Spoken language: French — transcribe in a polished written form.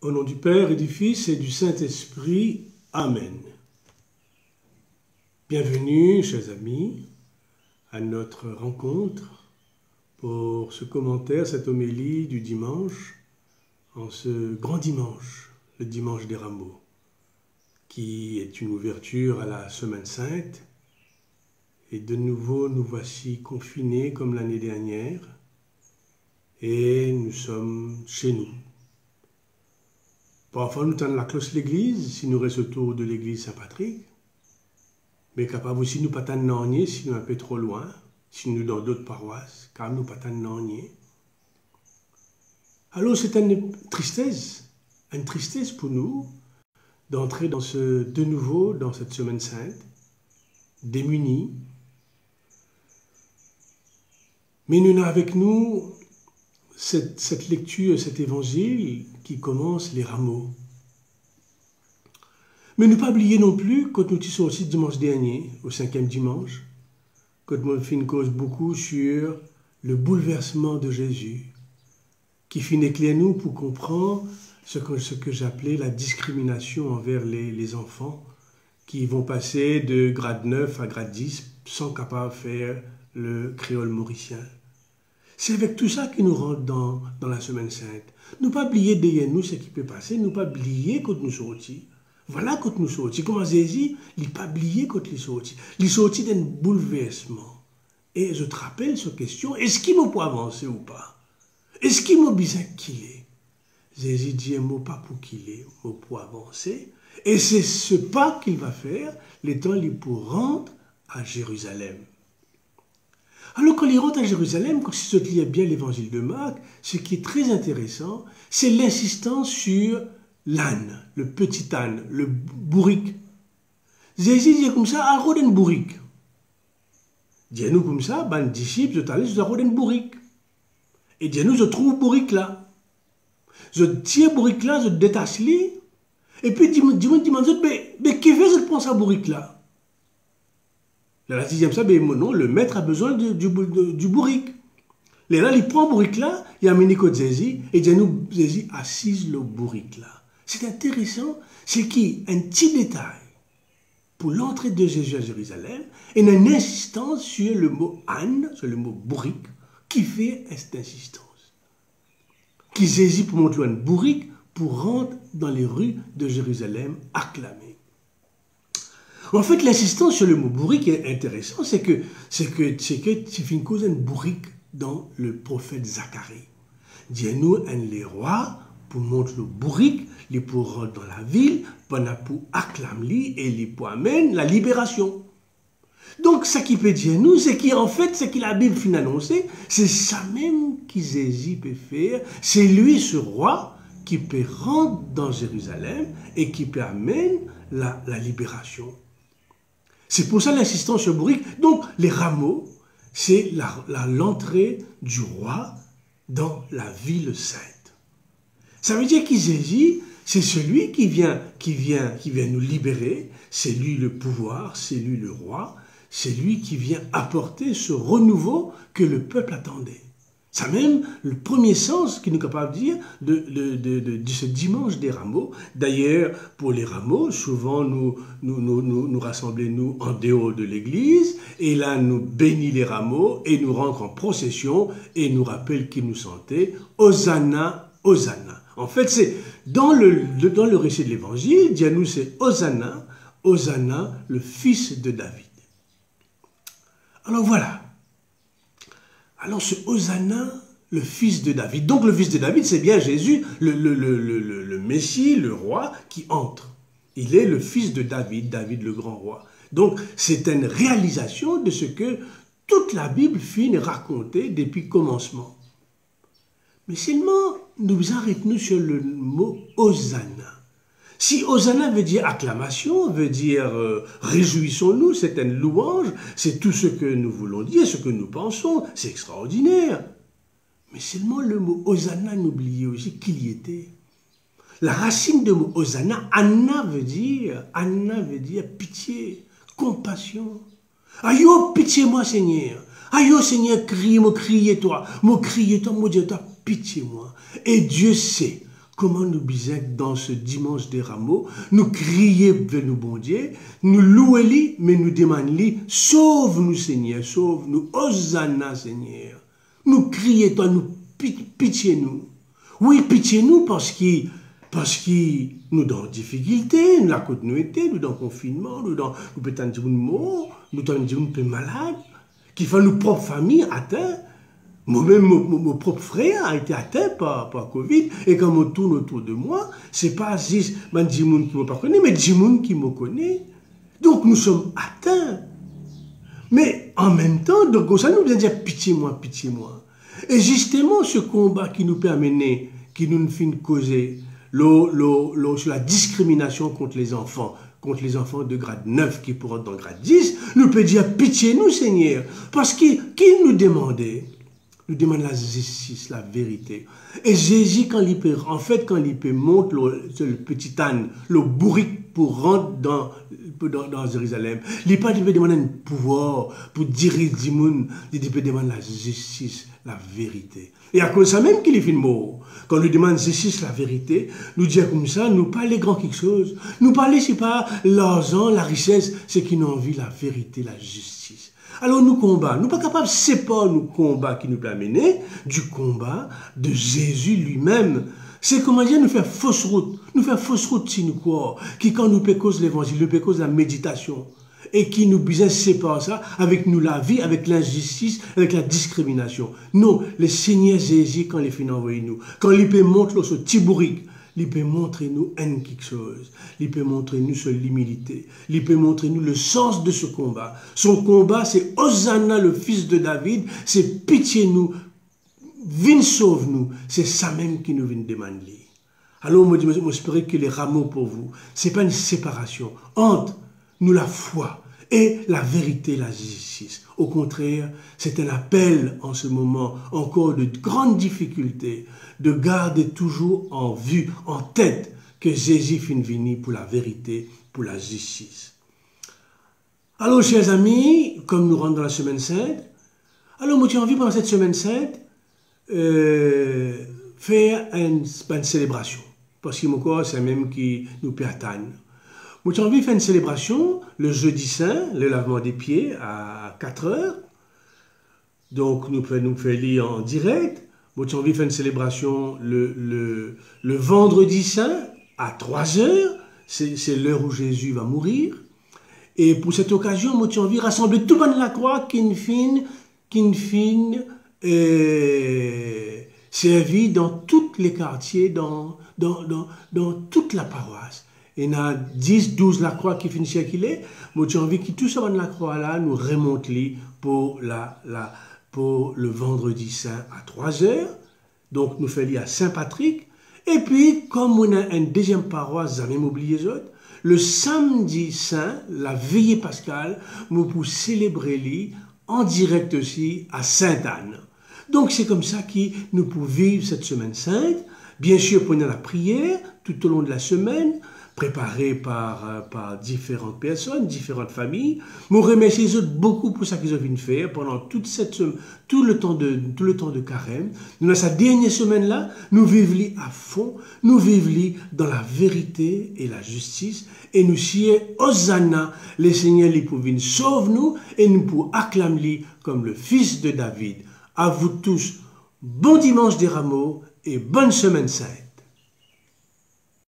Au nom du Père et du Fils et du Saint-Esprit. Amen. Bienvenue, chers amis, à notre rencontre pour ce commentaire, cette homélie du dimanche, en ce grand dimanche, le dimanche des rameaux, qui est une ouverture à la Semaine Sainte. Et de nouveau, nous voici confinés comme l'année dernière, et nous sommes chez nous. Parfois, nous tendons la cloche de l'église, si nous restons autour de l'église Saint-Patrick, mais capable aussi nous pas tendre si nous un peu trop loin, si nous dans d'autres paroisses, car nous pas tendre. Alors, c'est une tristesse pour nous d'entrer de nouveau dans cette Semaine Sainte, démunis. Mais nous avons avec nous cette lecture, cet évangile qui commence les rameaux. Mais ne pas oublier non plus, quand nous sommes aussi dimanche dernier, au 5e dimanche, quand nous avons fait une cause beaucoup sur le bouleversement de Jésus, qui finit éclairé nous pour comprendre ce que j'appelais la discrimination envers les enfants, qui vont passer de grade 9 à grade 10 sans capable de faire le créole mauricien. C'est avec tout ça qui nous rentre dans la Semaine Sainte. Nous pas oublier derrière nous ce qui peut passer, nous pas oublier quand nous sortis. Voilà quand nous sortis. Comment Jésus, il pas oublié quand il sortit. Il sortit d'un bouleversement. Et je te rappelle cette question, est-ce qu'il m'a pour avancer ou pas? Est-ce qu'il m'a besoin qu'il est? Jésus dit un mot pas pour qu'il est, un mot pour avancer. Et c'est ce pas qu'il va faire, le temps il pour rentrer à Jérusalem. Alors quand il rentre à Jérusalem, quand il lit bien l'évangile de Marc, ce qui est très intéressant, c'est l'insistance sur l'âne, le petit âne, le bourrique. Jésus dit comme ça, à Roden bourrique. Dis-nous comme ça, ben disciples, je t'allais sur Roden bourrique. Et dis-nous, je trouve bourrique là. Je tire bourrique là, je détache lui. Et puis dis-moi, mais qui veut je prends ça bourrique là? La sixième ça, non, le maître a besoin du bourrique. Là, il prend le bourrique là, il a mis côté Jésus, et dit-nous, Jésus assise le bourrique là. C'est intéressant, c'est qu'il y a un petit détail pour l'entrée de Jésus à Jérusalem, et une insistance sur le mot âne, sur le mot bourrique, qui fait cette insistance. Qui Jésus pour montrer un bourrique pour rentrer dans les rues de Jérusalem acclamé. En fait, l'insistance sur le mot bourrique est intéressant, c'est que c'est une cause de bourrique dans le prophète Zacharie. Dis-nous, les rois, pour montrer le bourrique, les pour rentrer dans la ville, pour acclamer et les pour amener la libération. Donc, ce qui peut dire nous, c'est qu'en fait, ce que la Bible finit annoncer, c'est ça même que Jésus peut faire. C'est lui, ce roi, qui peut rentrer dans Jérusalem et qui peut amener la libération. C'est pour ça l'insistance sur bourrique. Donc, les rameaux, c'est l'entrée du roi dans la ville sainte. Ça veut dire que Jésus, c'est celui qui vient nous libérer. C'est lui le pouvoir, c'est lui le roi. C'est lui qui vient apporter ce renouveau que le peuple attendait. Ça même le premier sens qu'il nous est capable de dire de ce dimanche des rameaux. D'ailleurs, pour les rameaux, souvent nous rassemblons en dehors de l'église, et là nous bénissons les rameaux, et nous rentrons en procession, et nous rappelle qui nous sentait, Hosanna, Hosanna. En fait, c'est dans le récit de l'évangile, dis-nous, c'est Hosanna, Hosanna, le fils de David. Alors voilà. Alors ce Hosanna, le fils de David. Donc le fils de David, c'est bien Jésus, le Messie, le roi, qui entre. Il est le fils de David, David le grand roi. Donc c'est une réalisation de ce que toute la Bible finit raconter depuis le commencement. Mais seulement, nous arrêtons sur le mot Hosanna. Si Hosanna veut dire acclamation, veut dire réjouissons-nous, c'est une louange, c'est tout ce que nous voulons dire, ce que nous pensons, c'est extraordinaire. Mais seulement le mot Hosanna, n'oubliez aussi qu'il y était. La racine de mot Hosanna, Anna veut dire pitié, compassion. Aïe, oh, pitié-moi, Seigneur. Aïe, oh, Seigneur, criez-toi, mon Dieu, toi, pitié-moi. Et Dieu sait comment nous bisons dans ce dimanche des rameaux, nous crier vers nous, bon Dieu, nous louer, mais nous demandons, sauve-nous, Seigneur, sauve-nous, Hosanna, Seigneur. Nous crier, toi, nous pitié-nous. Oui, pitié-nous parce que nous dans difficulté, nous la côte nous était, nous dans confinement, nous peut-être dire une mort, nous dans dire une peu malade, qui fait nos propres familles atteintes. Moi-même, mon propre frère a été atteint par Covid, et quand on tourne autour de moi, c'est pas juste man qui ne me connaît, mais des gens qui me connaît. Donc nous sommes atteints. Mais en même temps, donc ça nous vient dire pitié-moi, pitié-moi. Et justement, ce combat qui nous permet, qui nous fait causer sur la discrimination contre les enfants de grade 9 qui pourront dans le grade 10, nous peut dire pitié-nous, Seigneur. Parce qu'il nous demandait, nous demande la justice, la vérité. Et Jésus, quand il peut monte le petit âne, le bourrique pour rentrer dans Jérusalem, il peut demander un pouvoir pour diriger le monde, il peut demander la justice, la vérité. Et à cause de ça même qu'il est fait mot. Quand on lui demande justice, la vérité, nous dire comme ça, nous parler grand quelque chose. Nous parler, c'est pas l'argent, la richesse, c'est qui nous envie la vérité, la justice. Alors nous combat, nous pas capables, c'est pas nous combat qui nous peut amener, du combat de Jésus lui-même. C'est comment dire, nous faire fausse route si nous croyons, qui quand nous pécons l'évangile, nous pécons la méditation, et qui nous besoin séparer ça, avec nous la vie, avec l'injustice, avec la discrimination. Non, le Seigneur Jésus, quand il finit envoyer nous, quand il peut montrer ce tibourique, il peut montrer nous quelque chose. Il peut montrer nous l'humilité. Il peut montrer nous le sens de ce combat. Son combat, c'est Hosanna, le fils de David. C'est pitié nous. Viens sauve nous. C'est ça même qui nous vient demander. Alors, moi, j'espère que les rameaux pour vous, c'est pas une séparation entre nous la foi et la vérité, la justice. Au contraire, c'est un appel en ce moment, encore de grandes difficultés, de garder toujours en vue, en tête, que Jésus finit venir pour la vérité, pour la justice. Alors, chers amis, comme nous rentrons dans la semaine sainte, alors moi j'ai envie pendant cette semaine sainte, faire une célébration. Parce que mon corps, c'est même qui nous peut atteindre. Moi, j'ai envie de faire une célébration le jeudi saint, le lavement des pieds à 4 heures. Donc, nous faisons lire en direct. Moi, j'ai envie de faire une célébration le vendredi saint à 3 heures. C'est l'heure où Jésus va mourir. Et pour cette occasion, moi, j'ai envie de rassembler tout le monde de la croix qui nous servi dans tous les quartiers, dans toute la paroisse. Il y en a 10, 12 la croix qui finissent qu'il est. Moi, j'ai envie que tout ça de la croix là nous remonte pour le vendredi saint à 3 heures. Donc, nous faisons à Saint-Patrick. Et puis, comme on a une deuxième paroisse, vous avez même oublié les autres, le samedi saint, la veillée pascale, nous pouvons célébrer en direct aussi à Sainte-Anne. Donc, c'est comme ça que nous pouvons vivre cette semaine sainte. Bien sûr, prenons la prière tout au long de la semaine, préparée par différentes personnes, différentes familles. Nous remercions les autres beaucoup pour ça qu'ils ont vu faire pendant toute cette semaine, tout le temps de carême. Nous, dans cette dernière semaine-là, nous vivons à fond, nous vivons dans la vérité et la justice, et nous sions Hosanna, le Seigneur pour venir sauve-nous, et nous pour acclamer comme le fils de David. À vous tous, bon dimanche des rameaux et bonne semaine sainte.